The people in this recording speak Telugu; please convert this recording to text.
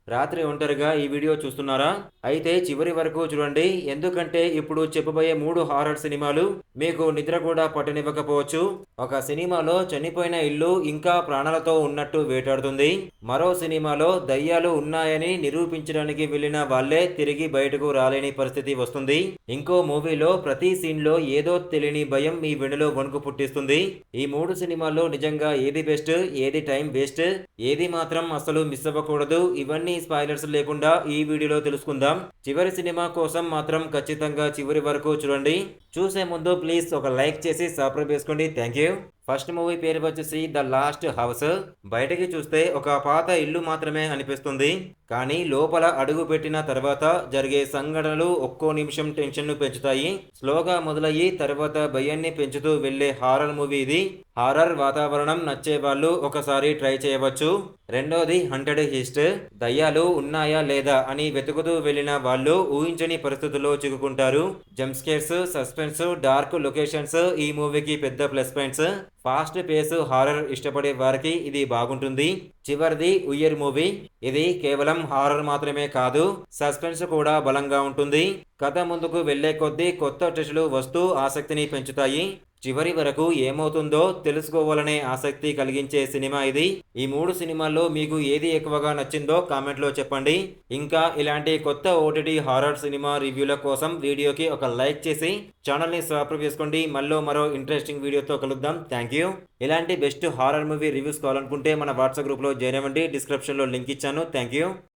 రాత్రి ఒంటరిగా ఈ వీడియో చూస్తున్నారా? అయితే చివరి వరకు చూడండి. ఎందుకంటే ఇప్పుడు చెప్పబోయే 3 హారర్ సినిమాలు మీకు నిద్ర కూడా పట్టనివ్వకపోవచ్చు. ఒక సినిమాలో చనిపోయిన ఇల్లు ఇంకా ప్రాణాలతో ఉన్నట్టు వేటాడుతుంది. మరో సినిమాలో దయ్యాలు ఉన్నాయని నిరూపించడానికి వెళ్ళిన వాళ్ళే తిరిగి బయటకు రాలేని పరిస్థితి వస్తుంది. ఇంకో మూవీలో ప్రతి సీన్‌లో ఏదో తెలియని భయం మీ వెన్నులో వణుకు పుట్టిస్తుంది. ఈ 3 సినిమాల్లో నిజంగా ఏది బెస్ట్? ఏది టైం వేస్ట్? ఏది మాత్రం అస్సలు మిస్ అవ్వకూడదు? ఇవన్నీ స్పాయిలర్స్ లేకుండా ఈ వీడియోలో తెలుసుకుందాం. చివరి సినిమా కోసం మాత్రం ఖచ్చితంగా చివరి వరకు చూడండి. చూసే ముందు ప్లీజ్ ఒక లైక్ చేసి సబ్స్క్రైబ్ చేసుకోండి. Thank you. ఫస్ట్ మూవీ పేరు వచ్చేసి ద లాస్ట్ హౌస్. బయటకి చూస్తే ఒక పాత ఇల్లు మాత్రమే అనిపిస్తుంది. కానీ లోపల అడుగు పెట్టిన తర్వాత జరిగే సంఘటనలు ఒక్కో నిమిషం టెన్షన్ను పెంచుతాయి. స్లోగా మొదలయ్యి తర్వాత భయాన్ని పెంచుతూ వెళ్లే హారర్ మూవీ ఇది. హారర్ వాతావరణం నచ్చే వాళ్ళు ఒకసారి ట్రై చేయవచ్చు. రెండోది హంటెడ్ హిస్ట్. దయ్యాలు ఉన్నాయా లేదా అని వెతుకుతూ వెళ్ళిన వాళ్ళు ఊహించని పరిస్థితుల్లో చిక్కుకుంటారు. Jump scares, suspense, dark locations ఈ మూవీకి పెద్ద plus points. Fast pace horror ఇష్టపడే వారికి ఇది బాగుంటుంది. చివరిది ఉయ్యర్ మూవీ. ఇది కేవలం హారర్ మాత్రమే కాదు, సస్పెన్స్ కూడా బలంగా ఉంటుంది. కథ ముందుకు వెళ్లే కొద్దీ కొత్త ట్విస్టులు వస్తూ ఆసక్తిని పెంచుతాయి. చివరి వరకు ఏమవుతుందో తెలుసుకోవాలనే ఆసక్తి కలిగించే సినిమా ఇది. ఈ 3 సినిమాల్లో మీకు ఏది ఎక్కువగా నచ్చిందో కామెంట్లో చెప్పండి. ఇంకా ఇలాంటి కొత్త ఓటీటీ హారర్ సినిమా రివ్యూల కోసం వీడియోకి ఒక లైక్ చేసి ఛానల్ని సబ్స్క్రైబ్ చేసుకోండి. మరో ఇంట్రెస్టింగ్ వీడియోతో కలుద్దాం. Thank you. ఇలాంటి బెస్ట్ హారర్ మూవీ రివ్యూస్ కావాలనుకుంటే మన వాట్సాప్ గ్రూప్లో జాయిన్ అవ్వండి. డిస్క్రిప్షన్లో లింక్ ఇచ్చాను. Thank you.